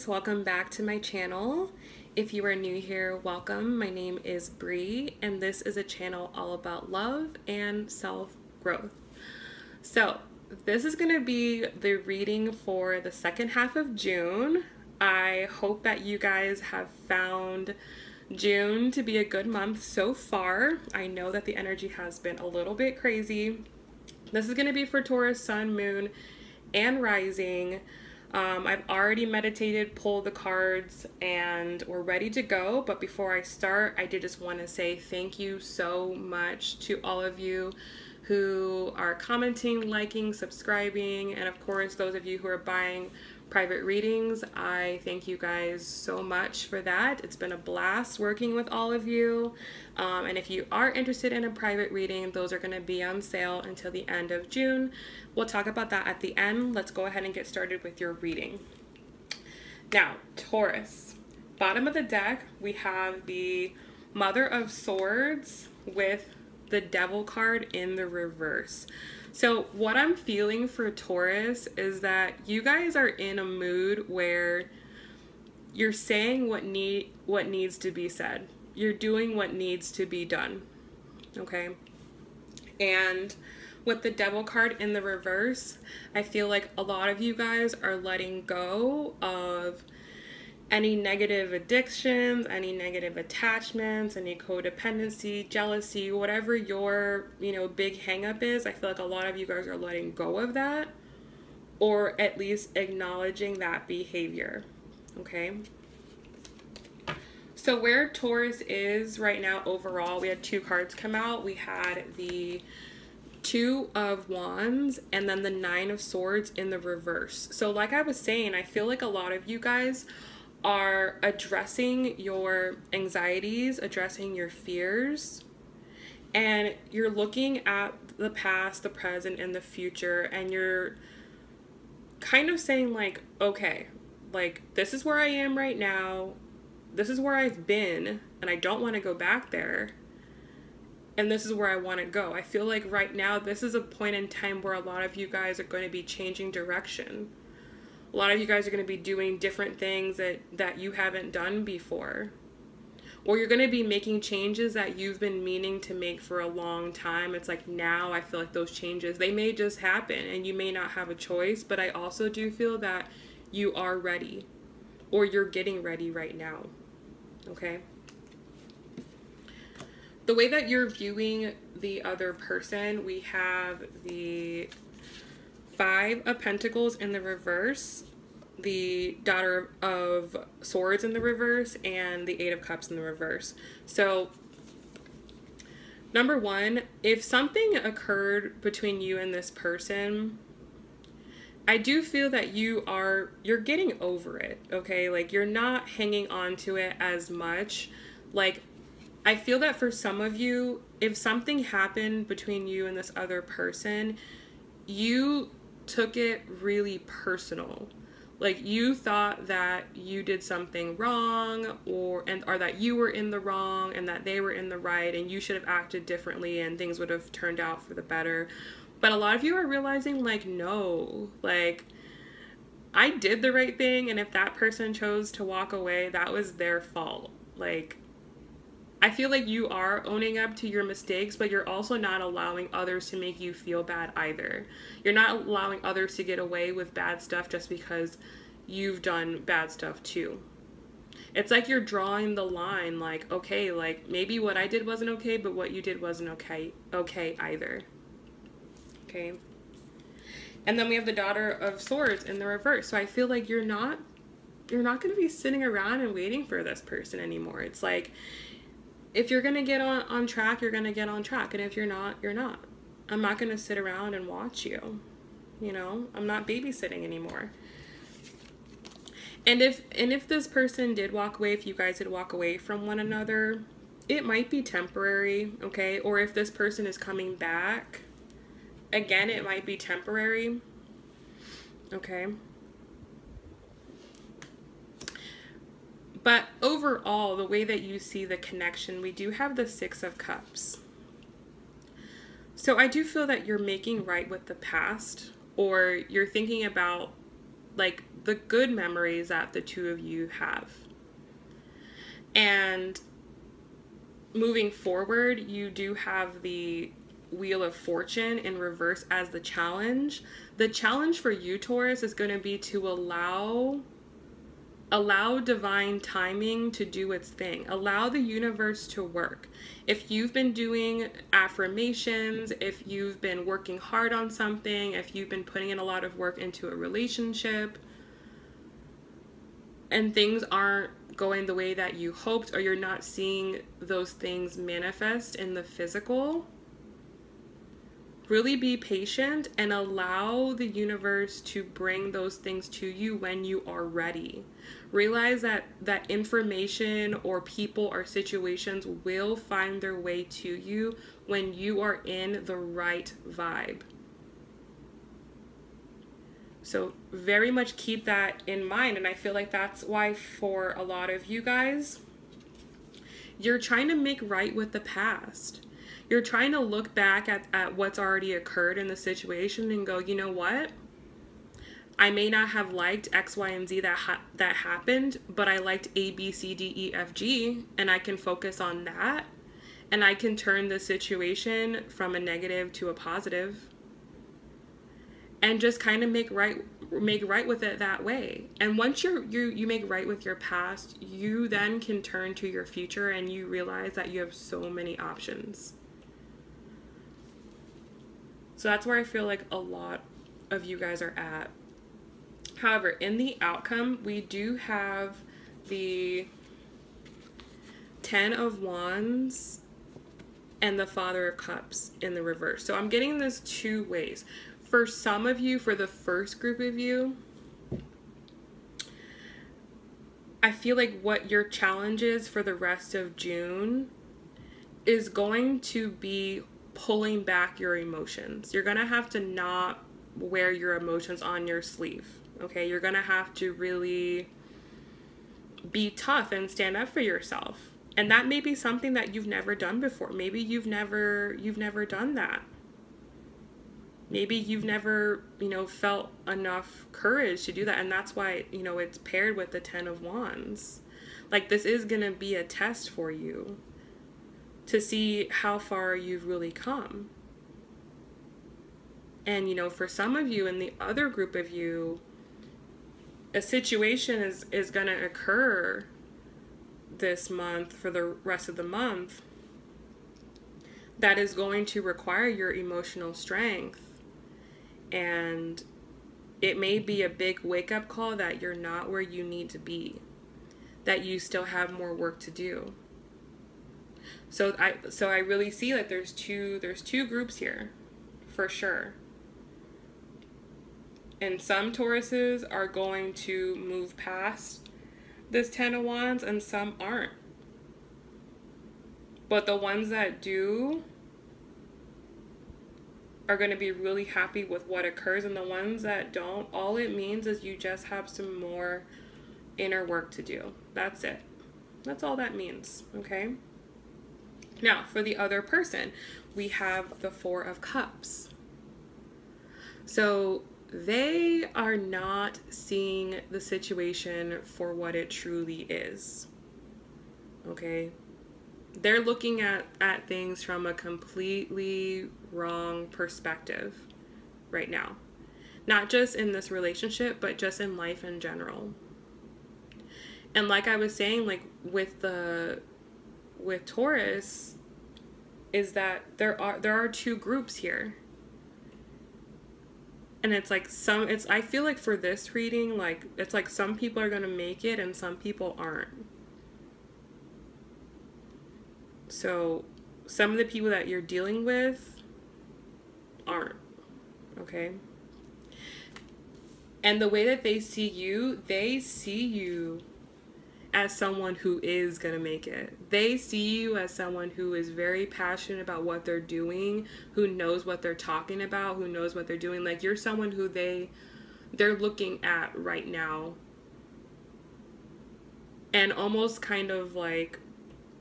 guys, welcome back to my channel. If you are new here, welcome. My name is Bree and this is a channel all about love and self-growth. So this is going to be the reading for the second half of June. I hope that you guys have found June to be a good month so far. I know that the energy has been a little bit crazy. This is going to be for Taurus, Sun, Moon, and Rising. I've already meditated, pulled the cards, and we're ready to go. But before I start, I did just want to say thank you so much to all of you who are commenting, liking, subscribing, and of course those of you who are buying private readings. I thank you guys so much for that. It's been a blast working with all of you. And if you are interested in a private reading, those are going to be on sale until the end of June. We'll talk about that at the end. Let's go ahead and get started with your reading. Now, Taurus, bottom of the deck, we have the Mother of Swords with the Devil card in the reverse. So what I'm feeling for Taurus is that you guys are in a mood where you're saying what needs to be said. You're doing what needs to be done. Okay? And with the Devil card in the reverse, I feel like a lot of you guys are letting go of any negative addictions, any negative attachments, any codependency, jealousy, whatever your, big hang up is. I feel like a lot of you guys are letting go of that, or at least acknowledging that behavior. Okay? So where Taurus is right now overall, we had two cards come out. We had the Two of Wands and then the Nine of Swords in the reverse. So like I was saying, I feel like a lot of you guys are addressing your anxieties, addressing your fears, and you're looking at the past, the present, and the future, and you're kind of saying like, okay, like this is where I am right now, this is where I've been, and I don't want to go back there, and this is where I want to go. I feel like right now this is a point in time where a lot of you guys are going to be changing direction. A lot of you guys are going to be doing different things that you haven't done before. Or you're going to be making changes that you've been meaning to make for a long time. It's like now I feel like those changes, they may just happen and you may not have a choice, but I also do feel that you are ready or you're getting ready right now. Okay? The way that you're viewing the other person, we have the Five of Pentacles in the reverse, the Daughter of Swords in the reverse, and the Eight of Cups in the reverse. So, number one, if something occurred between you and this person, I do feel that you're getting over it, okay? Like, you're not hanging on to it as much. Like, I feel that for some of you, if something happened between you and this other person, you took it really personal. Like you thought that you did something wrong or that you were in the wrong and that they were in the right and you should have acted differently and things would have turned out for the better. But a lot of you are realizing like, no, like I did the right thing, and if that person chose to walk away, that was their fault. Like I feel like you are owning up to your mistakes, but you're also not allowing others to make you feel bad either. You're not allowing others to get away with bad stuff just because you've done bad stuff too. It's like you're drawing the line like, okay, like maybe what I did wasn't okay, but what you did wasn't okay either. Okay. And then we have the Daughter of Swords in the reverse. So I feel like you're not going to be sitting around and waiting for this person anymore. It's like, if you're going to get on track, you're going to get on track. And if you're not, you're not. I'm not going to sit around and watch you. I'm not babysitting anymore. And if this person did walk away, if you guys did walk away from one another, it might be temporary, okay? Or if this person is coming back, again, it might be temporary, okay? But overall, the way that you see the connection, we do have the Six of Cups. So I do feel that you're making right with the past, or you're thinking about like the good memories that the two of you have. And moving forward, you do have the Wheel of Fortune in reverse as the challenge. The challenge for you, Taurus, is going to be to allow divine timing to do its thing. Allow the universe to work. If you've been doing affirmations, if you've been working hard on something, if you've been putting in a lot of work into a relationship, and things aren't going the way that you hoped, or you're not seeing those things manifest in the physical, really be patient and allow the universe to bring those things to you when you are ready. Realize that information or people or situations will find their way to you when you are in the right vibe. So very much keep that in mind. And I feel like that's why for a lot of you guys, you're trying to make right with the past. You're trying to look back at what's already occurred in the situation and go, you know what? I may not have liked X, Y, and Z that happened, but I liked A, B, C, D, E, F, G, and I can focus on that. And I can turn the situation from a negative to a positive. And just kind of make right with it that way. And once you make right with your past, you then can turn to your future and you realize that you have so many options. So that's where I feel like a lot of you guys are at. However, in the outcome, we do have the 10 of Wands and the Father of Cups in the reverse. So I'm getting this two ways. For some of you, for the first group of you, I feel like what your challenge is for the rest of June is going to be pulling back your emotions. You're going to have to not wear your emotions on your sleeve. Okay, you're going to have to really be tough and stand up for yourself. And that may be something that you've never done before. Maybe you've never done that. Maybe you've never, felt enough courage to do that. And that's why, it's paired with the 10 of Wands. Like, this is going to be a test for you to see how far you've really come. And, for some of you and the other group of you, a situation is going to occur this month, for the rest of the month, that is going to require your emotional strength. And it may be a big wake-up call that you're not where you need to be, that you still have more work to do. So I really see like there's two groups here, for sure. And some Tauruses are going to move past this 10 of Wands and some aren't. But the ones that do are going to be really happy with what occurs, and the ones that don't, all it means is you just have some more inner work to do. That's it. That's all that means, okay? Now, for the other person, we have the 4 of Cups. So they are not seeing the situation for what it truly is, okay? They're looking at things from a completely wrong perspective right now. Not just in this relationship, but just in life in general. And like I was saying, like with Taurus, is that there are two groups here. And it's like I feel like for this reading, like it's like some people are going to make it and some people aren't. So some of the people that you're dealing with aren't, okay? And the way that they see you as someone who is going to make it. They see you as someone who is very passionate about what they're doing, who knows what they're talking about, who knows what they're doing. Like, you're someone who they're looking at right now. And almost kind of like,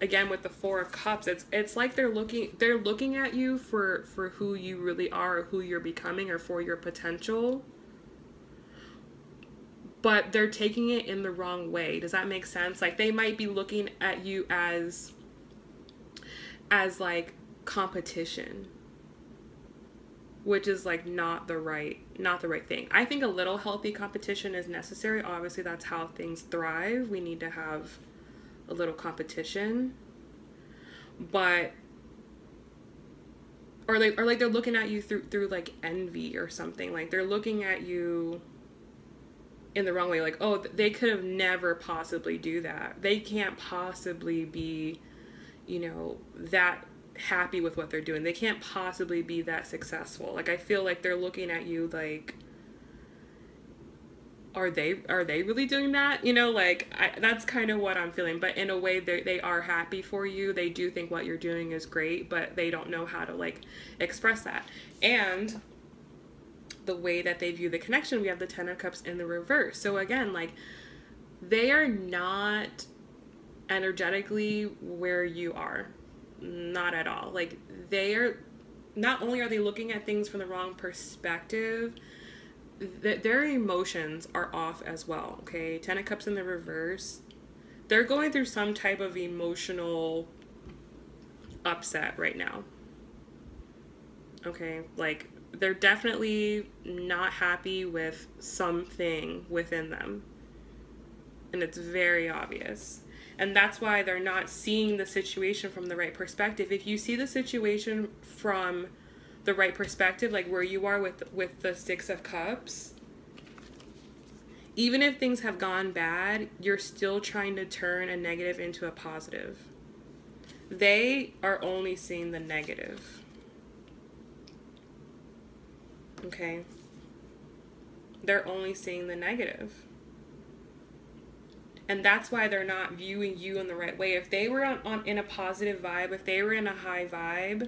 again, with the 4 of Cups, it's like they're looking at you for who you really are, or who you're becoming, or for your potential. but they're taking it in the wrong way. Does that make sense? Like, they might be looking at you as like competition, which is like not the right thing. I think a little healthy competition is necessary. Obviously, that's how things thrive. We need to have a little competition. But or like they're looking at you through like envy or something. Like, they're looking at you in the wrong way. Like, oh, they could have never possibly do that. They can't possibly be, you know, that happy with what they're doing. They can't possibly be that successful. Like, I feel like they're looking at you like, are they really doing that? You know, like, that's kind of what I'm feeling. But in a way, they are happy for you. They do think what you're doing is great, but they don't know how to like express that. And the way that they view the connection, we have the Ten of Cups in the reverse. So again, like, they are not energetically where you are. Not at all. Like, they are, not only are they looking at things from the wrong perspective, their emotions are off as well. Okay, Ten of Cups in the reverse, they're going through some type of emotional upset right now. Okay, like, they're definitely not happy with something within them, and it's very obvious. And that's why they're not seeing the situation from the right perspective. If you see the situation from the right perspective, like where you are with the Six of Cups, even if things have gone bad, you're still trying to turn a negative into a positive. They are only seeing the negative. Okay? They're only seeing the negative. And that's why they're not viewing you in the right way. If they were in a positive vibe, if they were in a high vibe,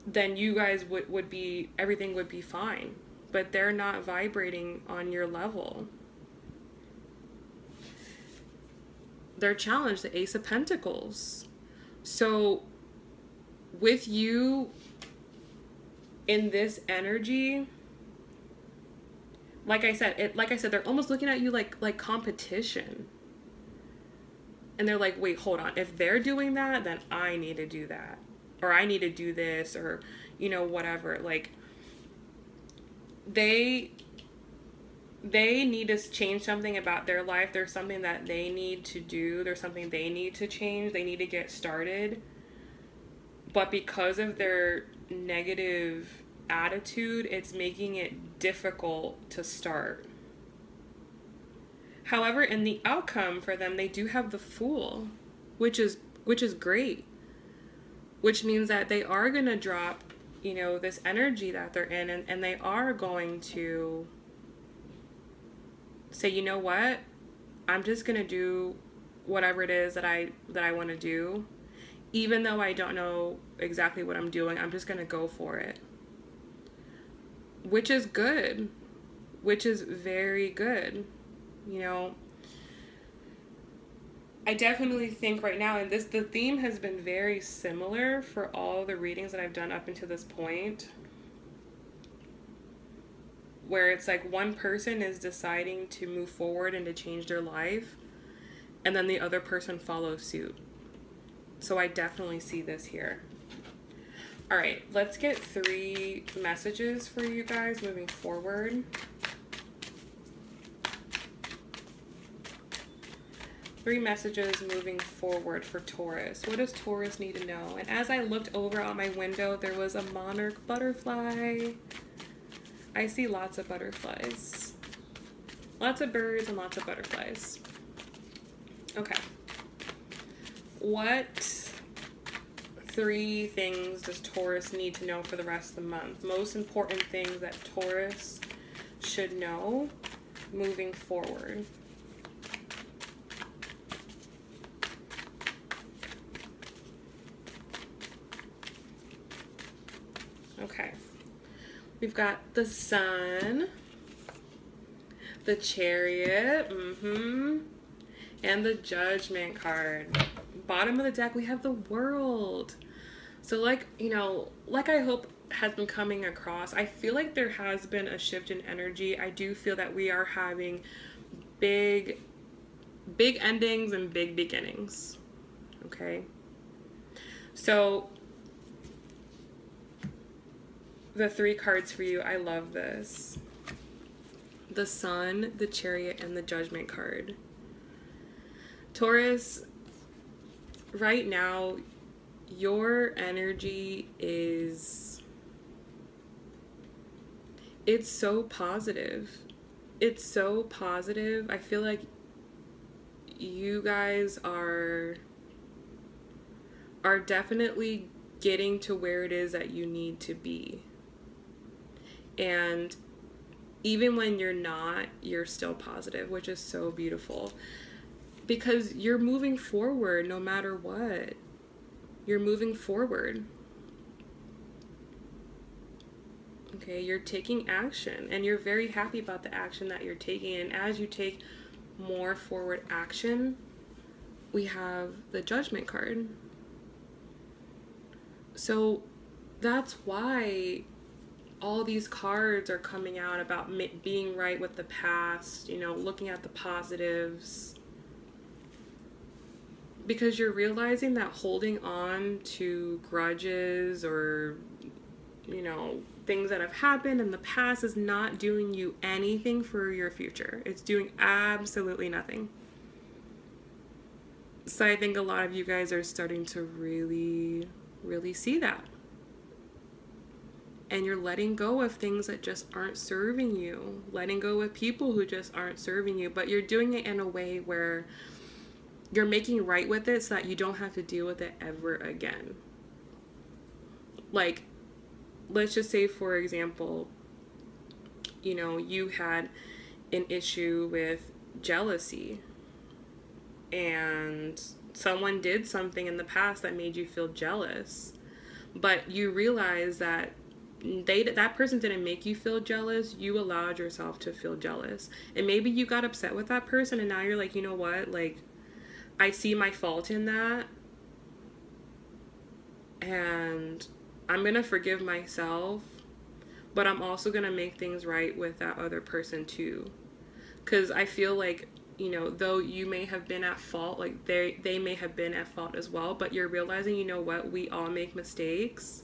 then you guys would be, everything would be fine. But they're not vibrating on your level. They're challenged, the Ace of Pentacles. So with you in this energy, like I said, they're almost looking at you like competition. And they're like, wait, hold on. If they're doing that, then I need to do that. Or I need to do this, or, you know, whatever. Like, they need to change something about their life. There's something that they need to do. There's something they need to change. They need to get started. But because of their negative attitude, it's making it difficult to start. However, in the outcome for them, they do have the Fool, which is great. Which means that they are going to drop, you know, this energy that they're in, and they are going to say, you know what? I'm just going to do whatever it is that I want to do. Even though I don't know exactly what I'm doing, I'm just going to go for it. Which is good. Which is very good. You know, I definitely think right now, and the theme has been very similar for all the readings that I've done up until this point, where it's like one person is deciding to move forward and to change their life, and then the other person follows suit. So I definitely see this here. All right, let's get 3 messages for you guys moving forward. 3 messages moving forward for Taurus. What does Taurus need to know? And as I looked over out my window, there was a monarch butterfly. I see lots of butterflies. Lots of birds and lots of butterflies. Okay. What 3 things does Taurus need to know for the rest of the month? Most important things that Taurus should know moving forward. Okay. We've got the Sun, the Chariot, and the Judgment card. Bottom of the deck, we have the World. So like, you know, like I hope has been coming across, I feel like there has been a shift in energy. I do feel that we are having big endings and big beginnings. Okay? So the 3 cards for you, I love this. The Sun, the Chariot, and the Judgment card. Taurus, right now, your energy is, it's so positive. It's so positive. I feel like you guys are definitely getting to where it is that you need to be. And even when you're not, you're still positive, which is so beautiful. Because you're moving forward no matter what. You're moving forward. Okay, you're taking action, and you're very happy about the action that you're taking. And as you take more forward action, we have the Judgment card. So that's why all these cards are coming out about being right with the past, you know, looking at the positives. Because you're realizing that holding on to grudges or, you know, things that have happened in the past is not doing you anything for your future. It's doing absolutely nothing. So I think a lot of you guys are starting to really, really see that. And you're letting go of things that just aren't serving you. Letting go of people who just aren't serving you. But you're doing it in a way where you're making right with it so that you don't have to deal with it ever again. Like, let's just say, for example, you know, you had an issue with jealousy. And someone did something in the past that made you feel jealous. But you realize that that person didn't make you feel jealous. You allowed yourself to feel jealous. And maybe you got upset with that person and now you're like, you know what? Like, I see my fault in that. And I'm going to forgive myself. But I'm also going to make things right with that other person too. Because I feel like, you know, though you may have been at fault, like they may have been at fault as well. But you're realizing, you know what? We all make mistakes.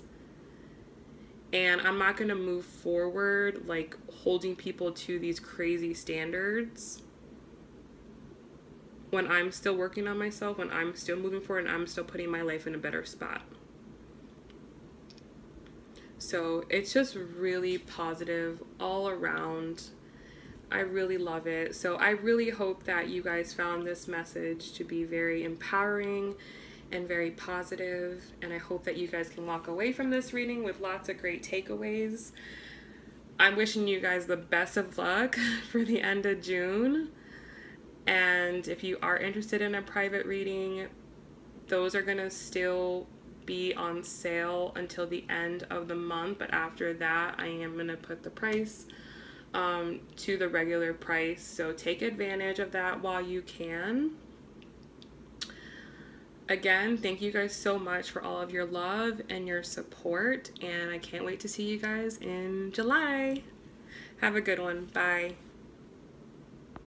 And I'm not going to move forward like holding people to these crazy standards when I'm still working on myself, when I'm still moving forward, and I'm still putting my life in a better spot. So it's just really positive all around. I really love it. So I really hope that you guys found this message to be very empowering and very positive, and I hope that you guys can walk away from this reading with lots of great takeaways. I'm wishing you guys the best of luck for the end of June, and if you are interested in a private reading, those are gonna still be on sale until the end of the month, but after that I am gonna put the price to the regular price, so take advantage of that while you can. Again, thank you guys so much for all of your love and your support, and I can't wait to see you guys in July. Have a good one. Bye.